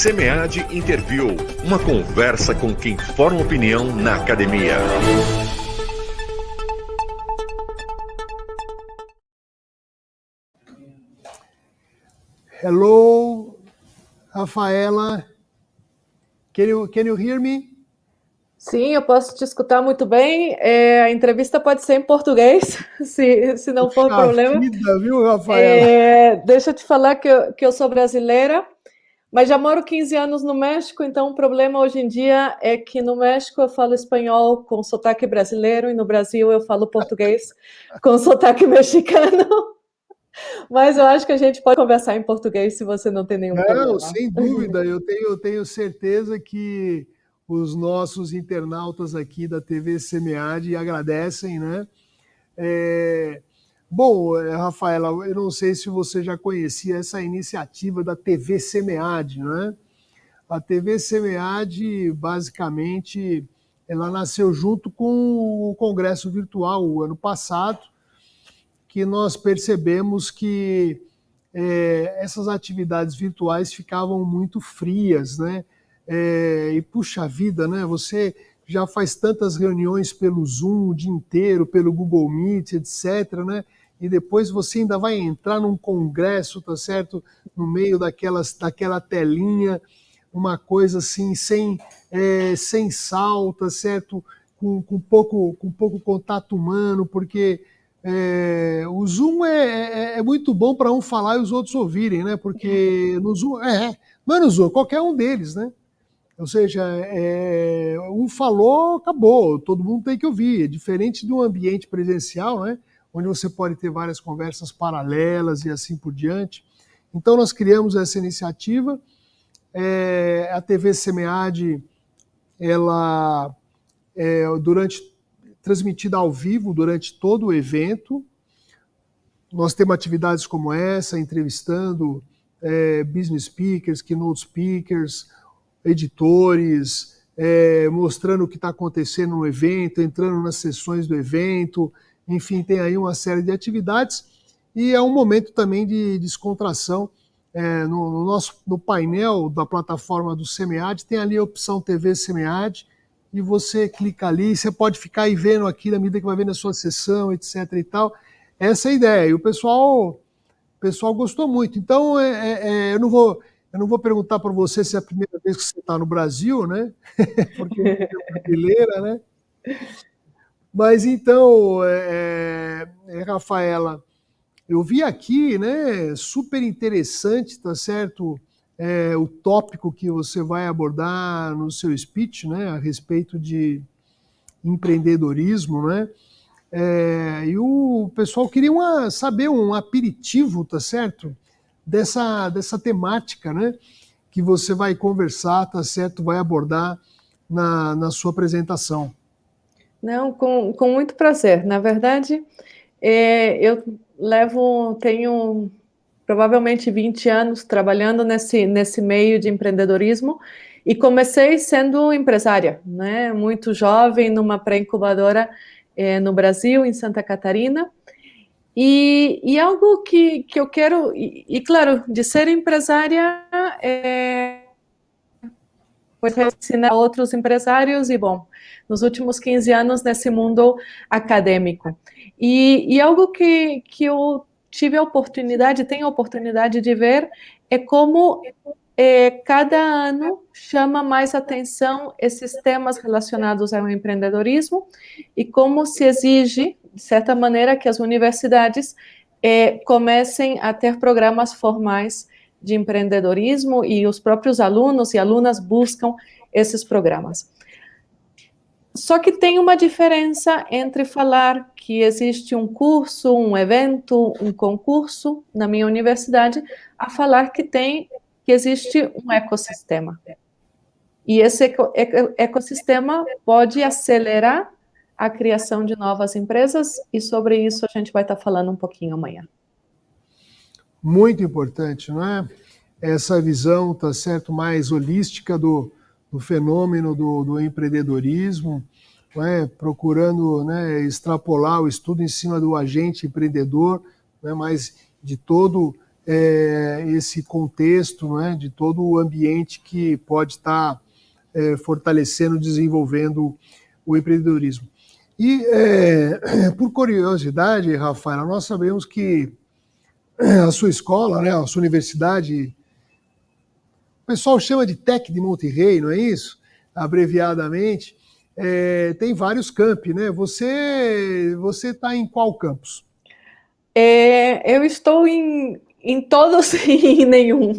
SEMEAD Interview, uma conversa com quem forma opinião na academia. Hello, Rafaela. Can you hear me? Sim, eu posso te escutar muito bem. A entrevista pode ser em português, se não for problema. Vida, viu, Rafaela? Deixa eu te falar que eu sou brasileira, mas já moro 15 anos no México, então o problema hoje em dia é que no México eu falo espanhol com sotaque brasileiro e no Brasil eu falo português com sotaque mexicano. Mas eu acho que a gente pode conversar em português se você não tem nenhum problema. Não, sem dúvida. Eu tenho certeza que os nossos internautas aqui da TV SEMEAD agradecem, né? Bom, Rafaela, eu não sei se você já conhecia essa iniciativa da TV SEMEAD, né? A TV SEMEAD, basicamente, ela nasceu junto com o Congresso Virtual, o ano passado, que nós percebemos que essas atividades virtuais ficavam muito frias, né? E puxa vida, né? Você já faz tantas reuniões pelo Zoom o dia inteiro, pelo Google Meet, etc., né? E depois você ainda vai entrar num congresso, tá certo? No meio daquela telinha, uma coisa assim, sem sal, tá certo? Com pouco contato humano, porque o Zoom é muito bom para um falar e os outros ouvirem, né? Porque no Zoom, não é no Zoom, qualquer um deles, né? Ou seja, um falou, acabou, todo mundo tem que ouvir. É diferente de um ambiente presencial, né? Onde você pode ter várias conversas paralelas e assim por diante. Então, nós criamos essa iniciativa. A TV SEMEAD, ela transmitida ao vivo durante todo o evento. Nós temos atividades como essa, entrevistando business speakers, keynote speakers, editores, mostrando o que está acontecendo no evento, entrando nas sessões do evento, enfim, tem aí uma série de atividades e é um momento também de descontração. No painel da plataforma do SEMEAD tem ali a opção TV SEMEAD e você clica ali, você pode ficar aí vendo aqui na medida que vai vendo a sua sessão, etc. e tal. Essa é a ideia. E o pessoal gostou muito. Então, eu não vou perguntar para você se é a primeira vez que você está no Brasil, né? Porque você é brasileira, né? Mas então, Rafaela, eu vi aqui, né? Super interessante, tá certo? O tópico que você vai abordar no seu speech, né? A respeito de empreendedorismo, né? E o pessoal queria saber um aperitivo, tá certo? Dessa temática, né? Que você vai conversar, tá certo? Vai abordar na sua apresentação. Não, com muito prazer. Na verdade, eu tenho provavelmente 20 anos trabalhando nesse meio de empreendedorismo e comecei sendo empresária, né? Muito jovem, numa pré-incubadora no Brasil, em Santa Catarina. E algo que eu quero, claro, de ser empresária, foi ensinar outros empresários e, bom, nos últimos 15 anos nesse mundo acadêmico. E algo que eu tenho a oportunidade de ver é como cada ano chama mais atenção esses temas relacionados ao empreendedorismo e como se exige, de certa maneira, que as universidades comecem a ter programas formais de empreendedorismo e os próprios alunos e alunas buscam esses programas. Só que tem uma diferença entre falar que existe um curso, um evento, um concurso na minha universidade, a falar que existe um ecossistema. E esse ecossistema pode acelerar a criação de novas empresas, e sobre isso a gente vai estar falando um pouquinho amanhã. Muito importante, não é? Essa visão, tá certo, mais holística do fenômeno do empreendedorismo, não é? Procurando, né, extrapolar o estudo em cima do agente empreendedor, né, mas de todo esse contexto, né, de todo o ambiente que pode estar fortalecendo, desenvolvendo o empreendedorismo. E, por curiosidade, Rafaela, nós sabemos que a sua escola, né, a sua universidade, o pessoal chama de Tec de Monterrey, não é isso? Abreviadamente, tem vários campi, né? Você está em qual campus? Eu estou em todos e em nenhum.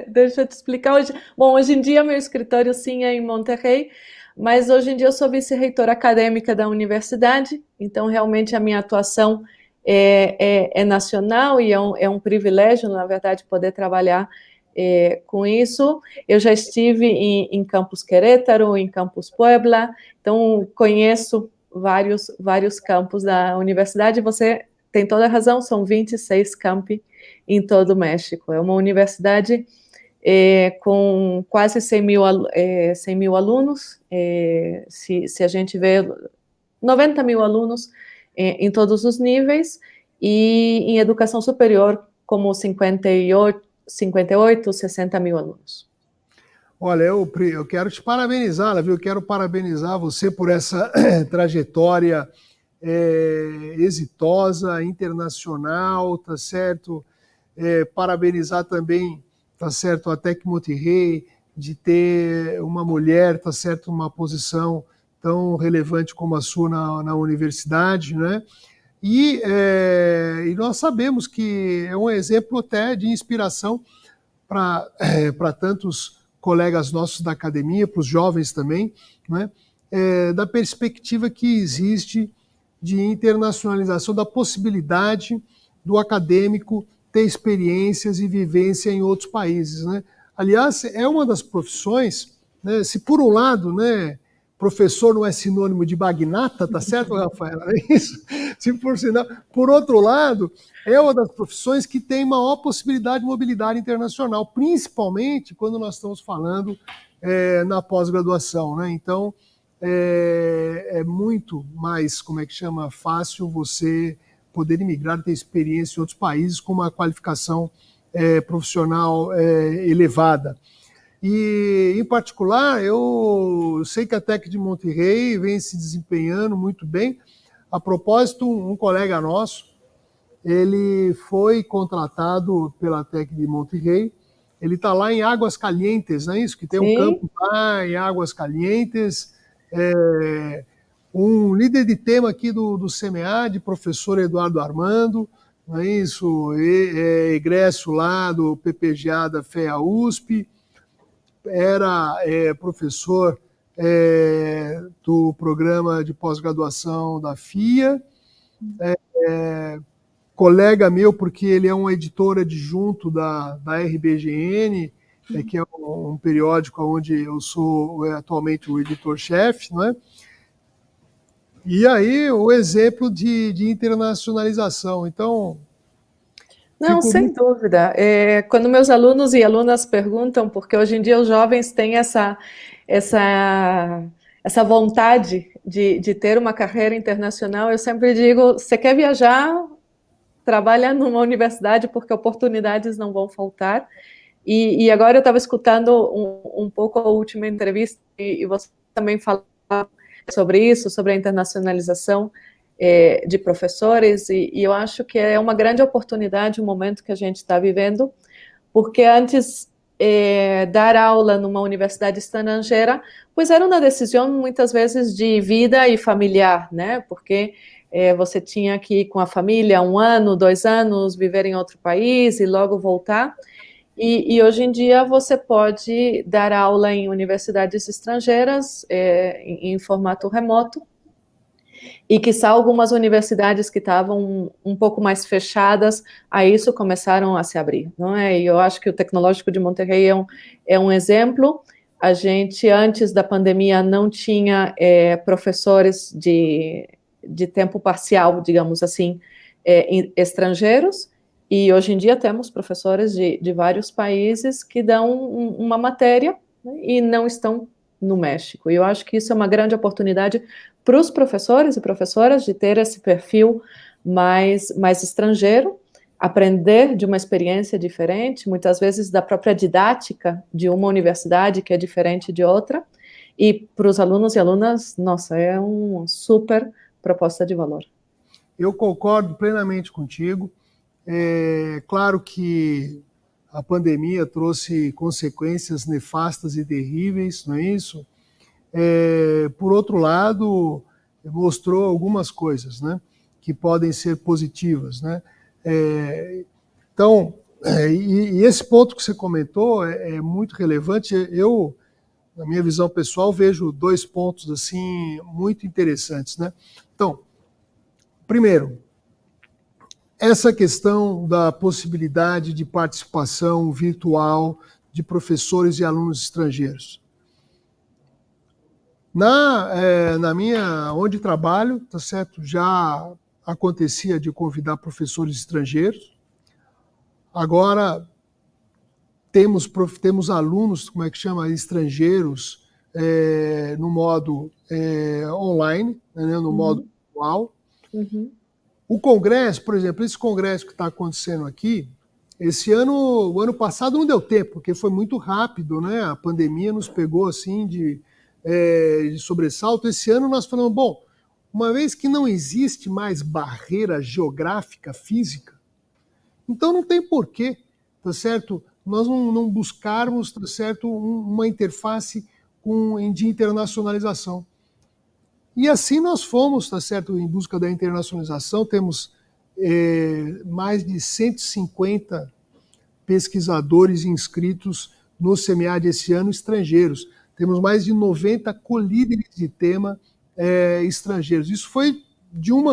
Deixa eu te explicar. Hoje em dia meu escritório sim é em Monterrey, mas hoje em dia eu sou vice-reitora acadêmica da universidade, então realmente a minha atuação é nacional e é um privilégio, na verdade, poder trabalhar com isso. Eu já estive em Campus Querétaro, em Campus Puebla, então conheço vários campos da universidade. Você tem toda a razão, são 26 campi em todo o México. É uma universidade com quase 100 mil alunos, se a gente vê 90 mil alunos em todos os níveis, e em educação superior como 58, 60 mil alunos. Olha, eu quero te parabenizar, viu? Eu quero parabenizar você por essa trajetória exitosa, internacional, tá certo? Parabenizar também, tá certo, a Tec Monterrey, de ter uma mulher, tá certo, uma posição tão relevante como a sua na universidade, né? E nós sabemos que é um exemplo até de inspiração para tantos colegas nossos da academia, para os jovens também, né? Da perspectiva que existe de internacionalização, da possibilidade do acadêmico ter experiências e vivência em outros países, né? Aliás, é uma das profissões, né, se por um lado, né, professor não é sinônimo de magnata, tá certo, Rafaela? É isso? Se por sinal, por outro lado, é uma das profissões que tem maior possibilidade de mobilidade internacional, principalmente quando nós estamos falando na pós-graduação, né? Então, é muito mais, como é que chama, fácil você poder imigrar e ter experiência em outros países com uma qualificação profissional elevada. E, em particular, eu sei que a Tec de Monterrey vem se desempenhando muito bem. A propósito, um colega nosso, ele foi contratado pela Tec de Monterrey, ele está lá em Águas Calientes, não é isso? Que tem um campo lá em Águas Calientes, um líder de tema aqui do CMEAD, professor Eduardo Armando, não é isso? Egresso lá do PPGA da FEA USP, era professor do programa de pós-graduação da FIA, colega meu, porque ele é um editor adjunto da RBGN, que é um periódico onde eu sou atualmente o editor-chefe, não é? E aí o exemplo de internacionalização. Então, não, sem dúvida. Quando meus alunos e alunas perguntam, porque hoje em dia os jovens têm essa vontade de ter uma carreira internacional, eu sempre digo, você quer viajar, trabalha numa universidade, porque oportunidades não vão faltar. E agora eu estava escutando um pouco a última entrevista, e você também falou sobre isso, sobre a internacionalização de professores, e eu acho que é uma grande oportunidade o momento que a gente está vivendo, porque antes dar aula numa universidade estrangeira, pois era uma decisão muitas vezes de vida e familiar, né? Porque você tinha que ir com a família 1 ano, 2 anos, viver em outro país e logo voltar. E hoje em dia você pode dar aula em universidades estrangeiras em formato remoto, e quiçá algumas universidades que estavam um pouco mais fechadas a isso começaram a se abrir, não é? E eu acho que o Tecnológico de Monterrey é um exemplo. A gente, antes da pandemia, não tinha professores de tempo parcial, digamos assim, estrangeiros, e hoje em dia temos professores de vários países que dão uma matéria, né, e não estão no México. E eu acho que isso é uma grande oportunidade para os professores e professoras de ter esse perfil mais estrangeiro. aprender de uma experiência diferente, muitas vezes da própria didática de uma universidade que é diferente de outra, e para os alunos e alunas, nossa, é uma super proposta de valor. Eu concordo plenamente contigo. É claro que a pandemia trouxe consequências nefastas e terríveis, não é isso? Por outro lado, mostrou algumas coisas, né, que podem ser positivas, né? Então, e esse ponto que você comentou é muito relevante. Eu, na minha visão pessoal, vejo 2 pontos assim muito interessantes, né? Então, primeiro, essa questão da possibilidade de participação virtual de professores e alunos estrangeiros. Na minha, onde trabalho, tá certo, já acontecia de convidar professores estrangeiros. Agora temos alunos, como é que chama, estrangeiros, no modo online, né, no modo virtual. O congresso, por exemplo, esse congresso que está acontecendo aqui, o ano passado não deu tempo, porque foi muito rápido, né? A pandemia nos pegou assim de sobressalto. Esse ano nós falamos, bom, uma vez que não existe mais barreira geográfica, física, então não tem porquê, tá certo? Nós não buscarmos, tá certo, uma interface de internacionalização. E assim nós fomos, tá certo, em busca da internacionalização. Temos mais de 150 pesquisadores inscritos no SEMEAD esse ano, estrangeiros. Temos mais de 90 colíderes de tema estrangeiros. Isso foi de um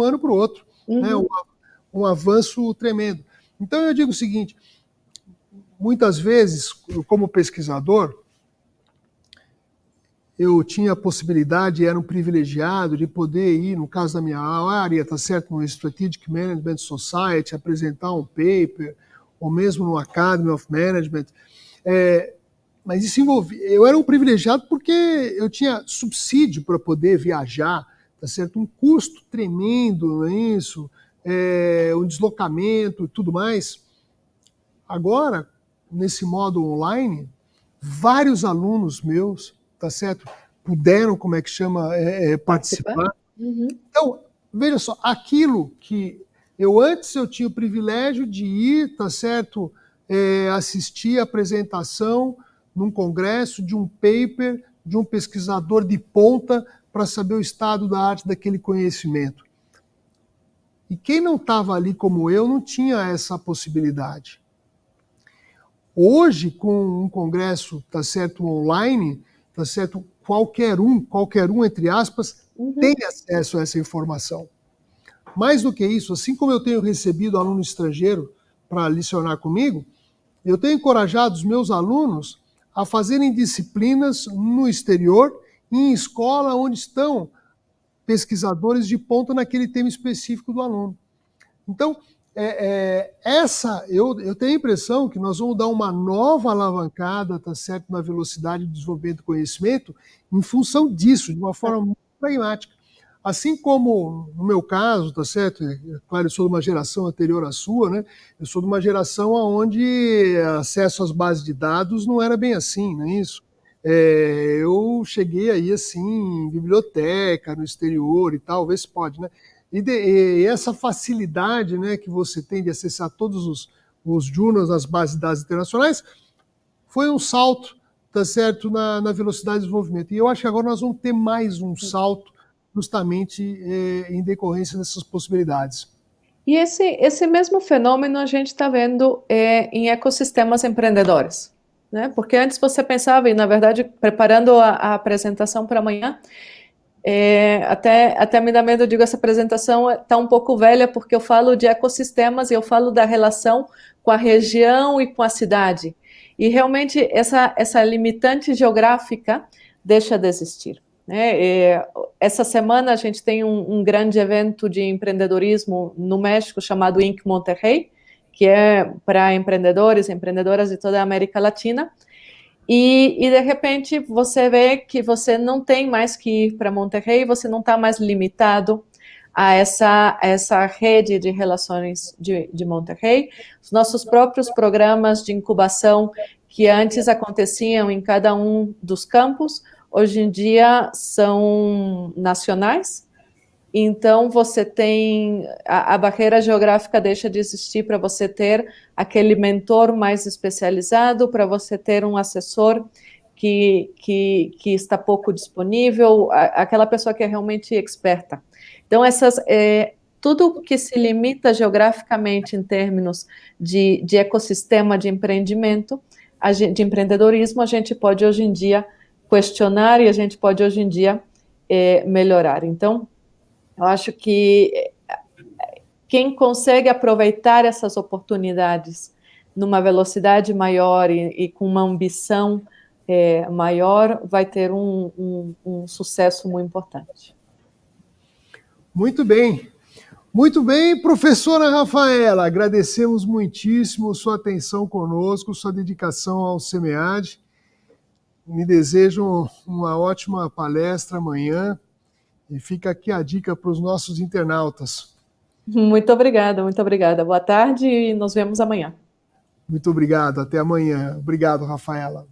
ano para o outro, né? Um avanço tremendo. Então eu digo o seguinte, muitas vezes, como pesquisador, eu tinha a possibilidade, era um privilegiado de poder ir, no caso da minha área, tá certo, no Strategic Management Society, apresentar um paper, ou mesmo no Academy of Management. Mas isso envolvia, eu era um privilegiado porque eu tinha subsídio para poder viajar, tá certo? Um custo tremendo, não é isso? Um deslocamento e tudo mais. Agora, nesse modo online, vários alunos meus, tá certo, puderam, como é que chama, participar. Então, veja só, aquilo que antes eu tinha o privilégio de ir, tá certo, assistir a apresentação num congresso de um paper de um pesquisador de ponta para saber o estado da arte daquele conhecimento. E quem não estava ali como eu não tinha essa possibilidade. Hoje, com um congresso, tá certo, online, tá certo, qualquer um, entre aspas, tem acesso a essa informação. Mais do que isso, assim como eu tenho recebido aluno estrangeiro para lecionar comigo, eu tenho encorajado os meus alunos a fazerem disciplinas no exterior, em escola onde estão pesquisadores de ponta naquele tema específico do aluno. Então, eu tenho a impressão que nós vamos dar uma nova alavancada, tá certo, na velocidade do desenvolvimento do conhecimento, em função disso, de uma forma muito pragmática. Assim como, no meu caso, tá certo, claro, eu sou de uma geração anterior à sua, né? Eu sou de uma geração onde acesso às bases de dados não era bem assim, não é isso? Eu cheguei aí, assim, em biblioteca, no exterior e tal, vê se pode, né? E essa facilidade, né, que você tem de acessar todos os journals, as bases de dados internacionais, foi um salto, tá certo, na velocidade de desenvolvimento. E eu acho que agora nós vamos ter mais um salto, justamente em decorrência dessas possibilidades. E esse mesmo fenômeno a gente está vendo em ecossistemas empreendedores, né? Porque antes você pensava, e na verdade, preparando a apresentação para amanhã, até me dá medo, eu digo, essa apresentação está um pouco velha, porque eu falo de ecossistemas e eu falo da relação com a região e com a cidade. E realmente essa limitante geográfica deixa de existir, né? Essa semana a gente tem um grande evento de empreendedorismo no México chamado Inc. Monterrey, que é para empreendedores e empreendedoras de toda a América Latina. E de repente você vê que você não tem mais que ir para Monterrey, você não está mais limitado a essa rede de relações de Monterrey. Os nossos próprios programas de incubação, que antes aconteciam em cada um dos campos, hoje em dia são nacionais. Então, você tem a barreira geográfica deixa de existir para você ter aquele mentor mais especializado, para você ter um assessor que está pouco disponível, aquela pessoa que é realmente experta. Então, tudo que se limita geograficamente em termos de ecossistema de empreendimento, de empreendedorismo, a gente pode hoje em dia questionar e a gente pode hoje em dia melhorar. Então, eu acho que quem consegue aproveitar essas oportunidades numa velocidade maior e com uma ambição maior, vai ter um sucesso muito importante. Muito bem, professora Rafaela, agradecemos muitíssimo sua atenção conosco, sua dedicação ao SEMEAD. Me desejo uma ótima palestra amanhã. E fica aqui a dica para os nossos internautas. Muito obrigada, muito obrigada. Boa tarde e nos vemos amanhã. Muito obrigado, até amanhã. Obrigado, Rafaela.